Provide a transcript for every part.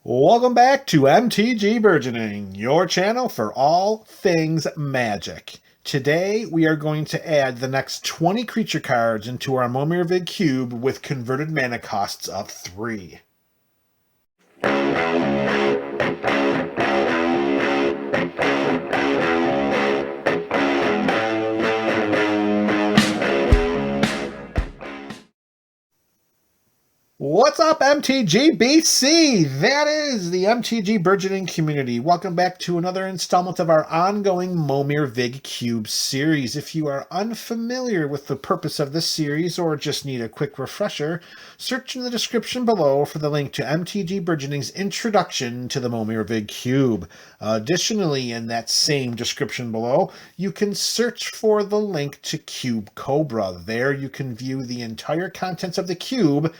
Welcome back to MTG Burgeoning, your channel for all things magic. Today we are going to add the next 20 creature cards into our Momir Vig Cube with converted mana costs of 3. What's up, MTG That is the MTG Burgeoning community. Welcome back to another installment of our ongoing Momir Vig Cube series. If you are unfamiliar with the purpose of this series or just need a quick refresher, search in the description below for the link to MTG Burgeoning's introduction to the Momir Vig Cube. Additionally, in that same description below, you can search for the link to Cube Cobra. There you can view the entire contents of the cube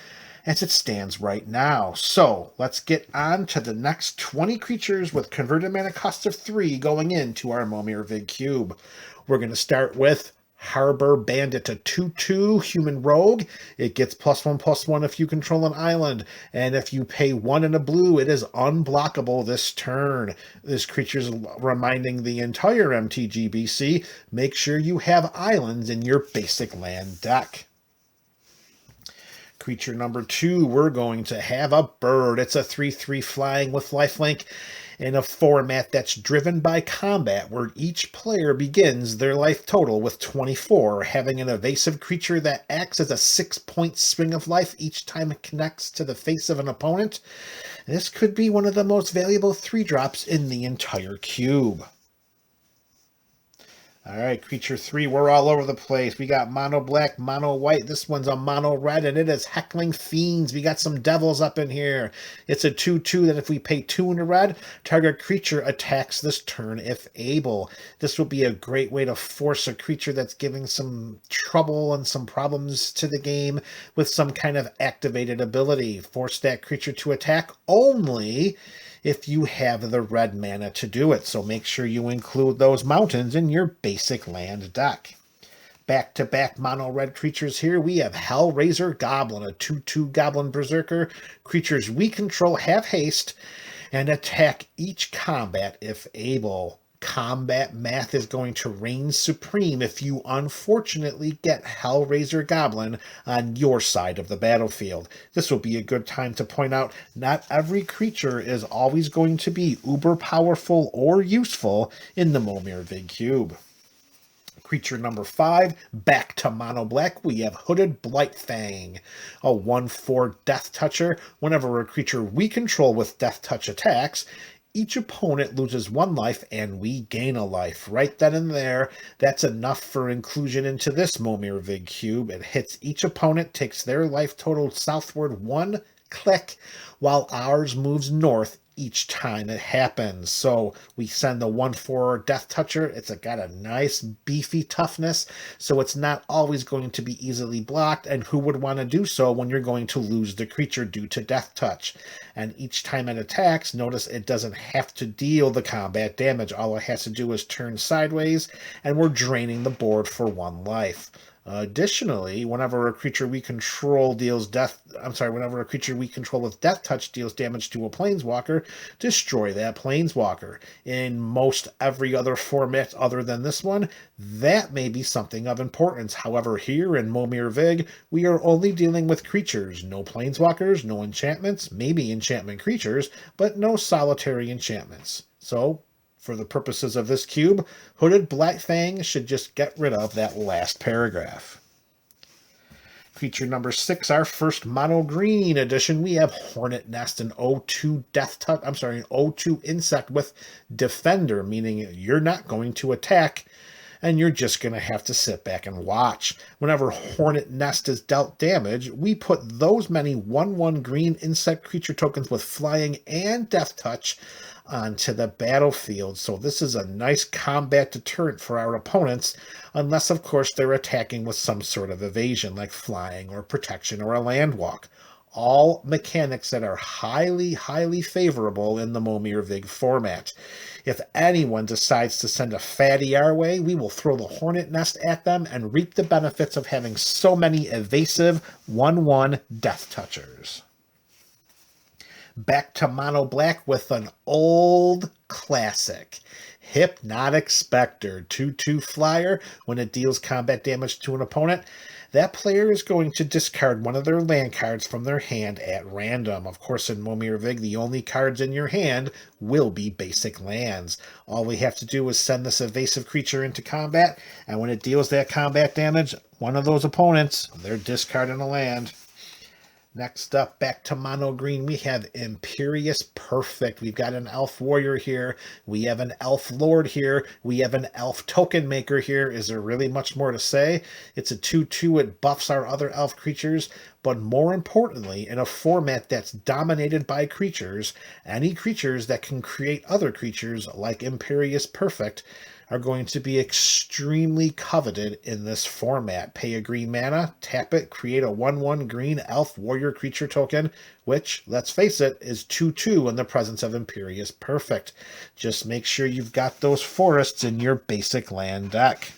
as it stands right now. So let's get on to the next 20 creatures with converted mana cost of 3 going into our Momir Vig Cube. We're going to start with Harbor Bandit, a 2/2 human rogue. It gets +1/+1 if you control an island, and if you pay 1 and a blue, it is unblockable this turn. This creature is reminding the entire MTG BC, make sure you have islands in your basic land deck. Creature number 2, we're going to have a bird. It's a 3/3 flying with lifelink in a format that's driven by combat, where each player begins their life total with 24, having an evasive creature that acts as a 6-point swing of life each time it connects to the face of an opponent. This could be one of the most valuable 3-drops in the entire cube. All right, creature 3, we're all over the place. We got mono black, mono white. This one's a mono red, and it is Heckling Fiends. We got some devils up in here. It's a 2/2 that if we pay 2 in a red, target creature attacks this turn if able. This will be a great way to force a creature that's giving some trouble and some problems to the game with some kind of activated ability. Force that creature to attack only if you have the red mana to do it. So make sure you include those mountains in your basic land deck. Back-to-back mono-red creatures here. We have Hellraiser Goblin, a 2/2 Goblin Berserker. Creatures we control have haste and attack each combat if able. Combat math is going to reign supreme if you unfortunately get Hellraiser Goblin on your side of the battlefield. This will be a good time to point out not every creature is always going to be uber powerful or useful in the Momir Vig Cube. Creature number 5, back to mono black, we have Hooded Blightfang, a 1/4 Death Toucher. Whenever a creature we control with Death Touch attacks, each opponent loses 1 life and we gain a life. Right then and there, that's enough for inclusion into this Momir Vig Cube. It hits each opponent, takes their life total southward 1 click, while ours moves north each time it happens. So we send the 1/4 Death Toucher. It's got a nice beefy toughness, so it's not always going to be easily blocked, and who would want to do so when you're going to lose the creature due to Death Touch? And each time it attacks, notice it doesn't have to deal the combat damage. All it has to do is turn sideways, and we're draining the board for 1 life. Additionally, whenever a creature we control with Death Touch deals damage to a Planeswalker, destroy that Planeswalker. In most every other format other than this one, that may be something of importance. However, here in Momir Vig, we are only dealing with creatures. No Planeswalkers, no enchantments, maybe enchantment creatures, but no solitary enchantments. So, for the purposes of this cube, Hooded Blightfang should just get rid of that last paragraph. Creature number 6, our first mono green edition, we have Hornet Nest, an 0/2 an 0/2 insect with Defender, meaning you're not going to attack and you're just going to have to sit back and watch. Whenever Hornet Nest is dealt damage, we put those many 1/1 green insect creature tokens with flying and Death Touch onto the battlefield. So this is a nice combat deterrent for our opponents, unless of course they're attacking with some sort of evasion like flying or protection or a landwalk. All mechanics that are highly favorable in the Momir Vig format. If anyone decides to send a fatty our way, we will throw the Hornet Nest at them and reap the benefits of having so many evasive 1/1 Death Touchers. Back to mono black with an old classic. Hypnotic Spectre, 2/2 flyer. When it deals combat damage to an opponent, that player is going to discard one of their land cards from their hand at random. Of course, in Momir Vig, the only cards in your hand will be basic lands. All we have to do is send this evasive creature into combat, and when it deals that combat damage, one of those opponents, they're discarding a land. Next up, back to mono green, we have Imperious Perfect. We've got an elf warrior here. We have an elf lord here. We have an elf token maker here. Is there really much more to say? It's a 2/2. It buffs our other elf creatures. But more importantly, in a format that's dominated by creatures, any creatures that can create other creatures like Imperious Perfect are going to be extremely coveted in this format. Pay a green mana, tap it, create a 1/1 green elf warrior creature token, which, let's face it, is 2/2 in the presence of Imperious Perfect. Just make sure you've got those forests in your basic land deck.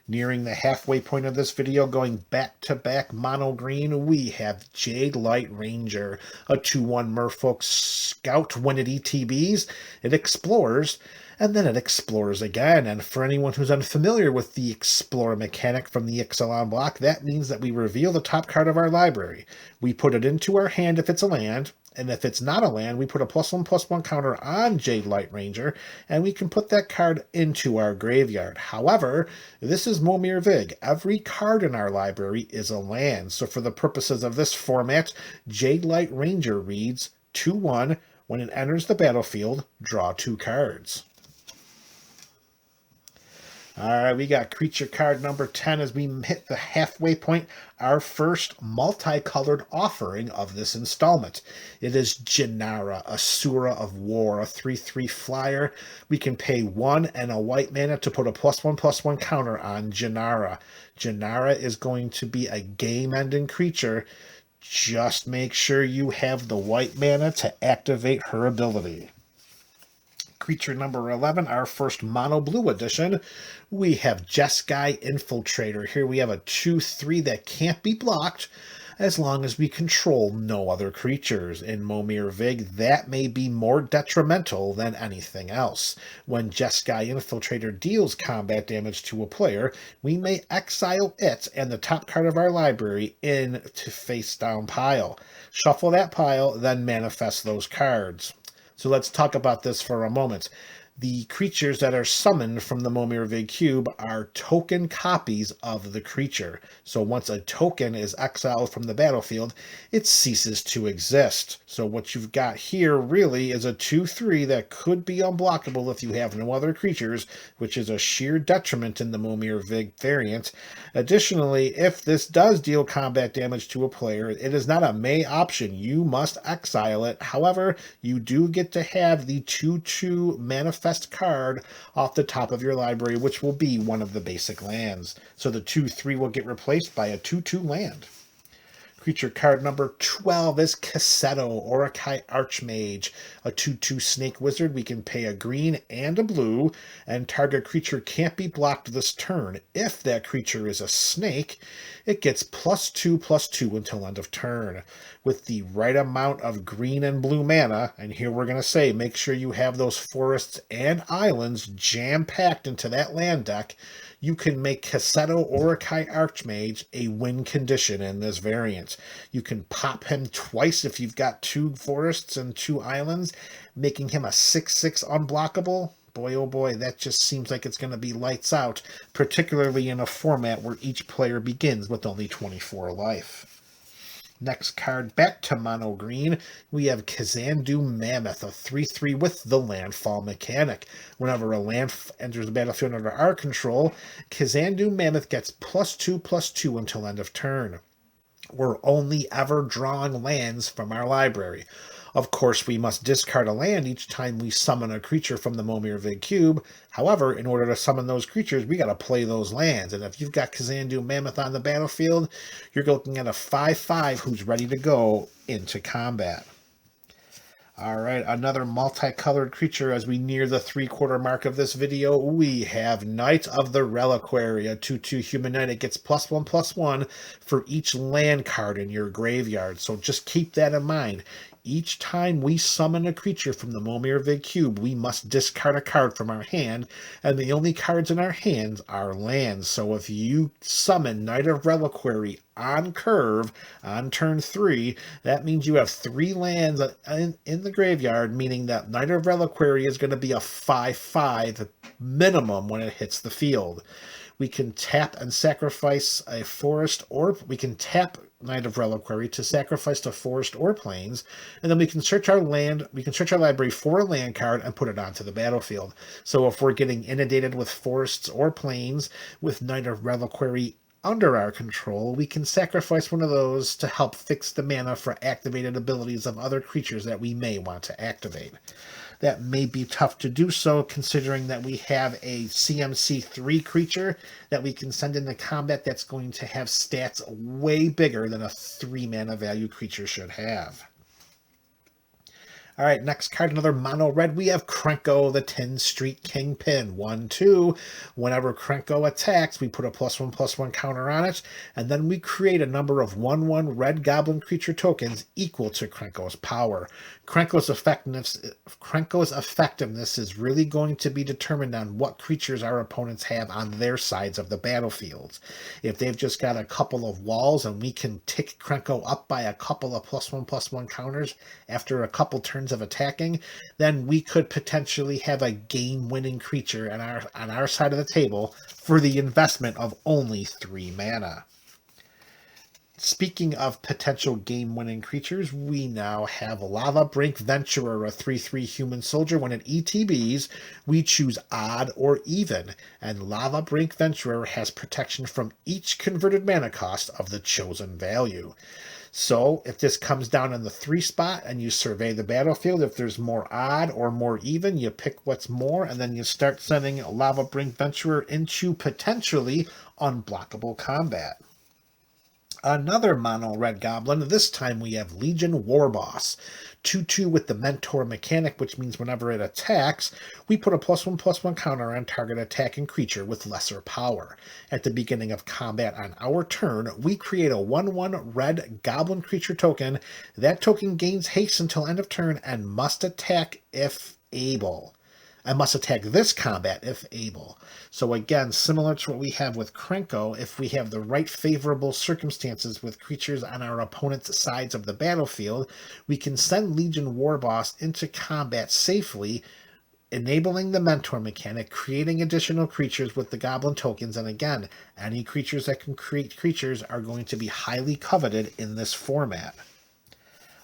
Nearing the halfway point of this video, going back-to-back mono green, we have Jade Light Ranger, a 2/1 merfolk scout. When it ETBs, it explores, and then it explores again. And for anyone who's unfamiliar with the explore mechanic from the Ixalan block, that means that we reveal the top card of our library. We put it into our hand if it's a land, and if it's not a land, we put a +1/+1 counter on Jade Light Ranger, and we can put that card into our graveyard. However, this is Momir Vig. Every card in our library is a land. So for the purposes of this format, Jade Light Ranger reads 2/1. When it enters the battlefield, draw 2 cards. All right, we got creature card number 10 as we hit the halfway point, our first multicolored offering of this installment. It is Janara, Asura of War, a 3/3 flyer. We can pay 1 and a white mana to put a +1/+1 counter on Janara. Janara is going to be a game-ending creature. Just make sure you have the white mana to activate her ability. Creature number 11, our first mono blue edition, we have Jeskai Infiltrator. Here we have a 2/3 that can't be blocked as long as we control no other creatures. In Momir Vig, that may be more detrimental than anything else. When Jeskai Infiltrator deals combat damage to a player, we may exile it and the top card of our library into face-down pile. Shuffle that pile, then manifest those cards. So let's talk about this for a moment. The creatures that are summoned from the Momir Vig Cube are token copies of the creature. So once a token is exiled from the battlefield, it ceases to exist. So what you've got here really is a 2/3 that could be unblockable if you have no other creatures, which is a sheer detriment in the Momir Vig variant. Additionally, if this does deal combat damage to a player, it is not a may option. You must exile it. However, you do get to have the 2/2 manifest card off the top of your library, which will be one of the basic lands. So the 2/3 will get replaced by a 2/2 land. Creature card number 12 is Cassetto, Orakai Archmage, a 2/2 snake wizard. We can pay a green and a blue, and target creature can't be blocked this turn. If that creature is a snake, it gets +2/+2 until end of turn. With the right amount of green and blue mana, and here we're going to say make sure you have those forests and islands jam-packed into that land deck, you can make Cassetto Orakai Archmage a win condition in this variant. You can pop him twice if you've got 2 forests and 2 islands, making him a 6/6 unblockable. Boy, oh boy, that just seems like it's going to be lights out, particularly in a format where each player begins with only 24 life. Next card, back to mono green, we have Kazandu Mammoth, a 3/3 with the landfall mechanic. Whenever a land enters the battlefield under our control, Kazandu Mammoth gets +2/+2 until end of turn. We're only ever drawing lands from our library. Of course, we must discard a land each time we summon a creature from the Momir Vig Cube. However, in order to summon those creatures, we got to play those lands. And if you've got Kazandu Mammoth on the battlefield, you're looking at a 5/5 who's ready to go into combat. All right, another multicolored creature as we near the 3/4 mark of this video. We have Knight of the Reliquary, a 2/2 human knight. It gets +1/+1 for each land card in your graveyard. So just keep that in mind. each time we summon a creature from the Momir Vig Cube, we must discard a card from our hand, and the only cards in our hands are lands. So if you summon Knight of Reliquary on curve on turn 3, that means you have 3 lands in the graveyard, meaning that Knight of Reliquary is going to be a 5/5 minimum when it hits the field. We can tap and sacrifice a forest, or we can tap Knight of Reliquary to sacrifice to forest or plains, and then we can search our library for a land card and put it onto the battlefield. So if we're getting inundated with forests or plains with Knight of Reliquary under our control, we can sacrifice one of those to help fix the mana for activated abilities of other creatures that we may want to activate. That may be tough to do so, considering that we have a CMC3 creature that we can send into combat that's going to have stats way bigger than a 3 mana value creature should have. All right, next card, another mono red. We have Krenko, the Tin Street Kingpin. 1/2. Whenever Krenko attacks, we put a +1/+1 counter on it, and then we create a number of 1/1 red goblin creature tokens equal to Krenko's power. Krenko's effectiveness is really going to be determined on what creatures our opponents have on their sides of the battlefield. If they've just got a couple of walls and we can tick Krenko up by a couple of +1/+1 counters after a couple turns of attacking, then we could potentially have a game-winning creature on our side of the table for the investment of only 3 mana. Speaking of potential game-winning creatures, we now have Lava Brink Venturer, a 3/3 human soldier. When it ETBs, we choose odd or even, and Lava Brink Venturer has protection from each converted mana cost of the chosen value. So if this comes down in the 3 spot and you survey the battlefield, if there's more odd or more even, you pick what's more, and then you start sending Lava Brink Venturer into potentially unblockable combat. Another mono red goblin. This time we have Legion Warboss. 2/2 with the Mentor mechanic, which means whenever it attacks, we put a +1/+1 counter on target attacking creature with lesser power. At the beginning of combat on our turn, we create a 1/1 red goblin creature token. That token gains haste until end of turn and must attack if able. I must attack this combat if able. So again, similar to what we have with Krenko, if we have the right favorable circumstances with creatures on our opponent's sides of the battlefield, we can send Legion Warboss into combat safely, enabling the Mentor mechanic, creating additional creatures with the goblin tokens, and again, any creatures that can create creatures are going to be highly coveted in this format.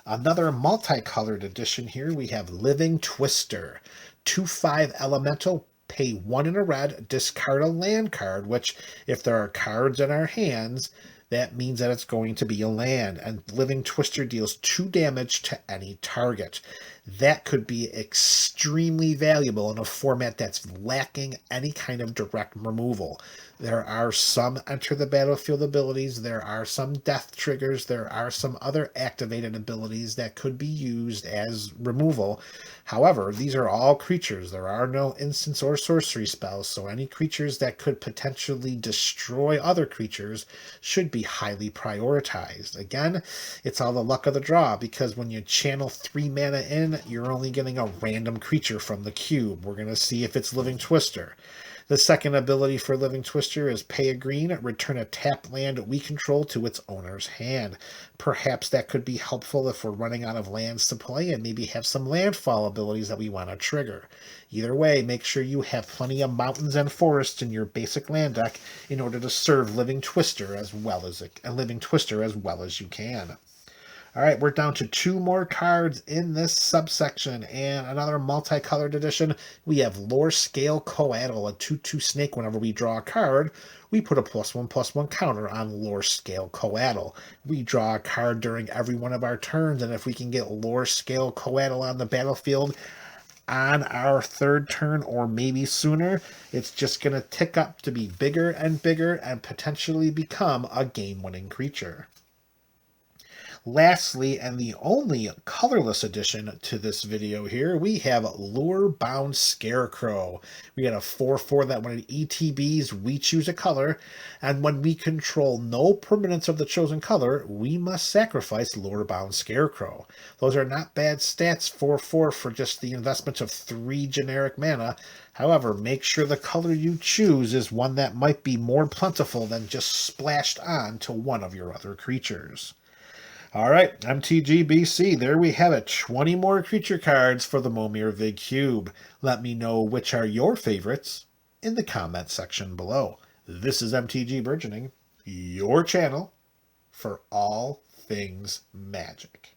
Another multicolored edition here, we have Living Twister. 2/5 elemental, pay 1 in a red, discard a land card, which if there are cards in our hands, that means that it's going to be a land, and Living Twister deals 2 damage to any target. That could be extremely valuable in a format that's lacking any kind of direct removal. There are some enter the battlefield abilities, there are some death triggers, there are some other activated abilities that could be used as removal. However, these are all creatures. There are no instants or sorcery spells, so any creatures that could potentially destroy other creatures should be highly prioritized. Again, it's all the luck of the draw, because when you channel 3 mana in, you're only getting a random creature from the cube. We're going to see if it's Living Twister. The second ability for Living Twister is pay a green, return a tapped land we control to its owner's hand. Perhaps that could be helpful if we're running out of lands to play and maybe have some landfall abilities that we want to trigger. Either way, make sure you have plenty of mountains and forests in your basic land deck in order to serve Living Twister as well as you can. All right, we're down to 2 more cards in this subsection, and another multicolored edition. We have Lore Scale Coatl, a 2/2 snake. Whenever we draw a card, we put a +1/+1 counter on Lore Scale Coatl. We draw a card during every one of our turns, and if we can get Lore Scale Coatl on the battlefield on our 3rd turn or maybe sooner, it's just going to tick up to be bigger and bigger and potentially become a game-winning creature. Lastly, and the only colorless addition to this video here, we have Lure-Bound Scarecrow. We got a 4/4 that when it ETBs, we choose a color, and when we control no permanents of the chosen color, we must sacrifice Lure-Bound Scarecrow. Those are not bad stats, 4/4 for just the investment of 3 generic mana. However, make sure the color you choose is one that might be more plentiful than just splashed on to one of your other creatures. All right, MTGBC, there we have it. 20 more creature cards for the Momir Vig Cube. Let me know which are your favorites in the comment section below. This is MTG Burgeoning, your channel for all things magic.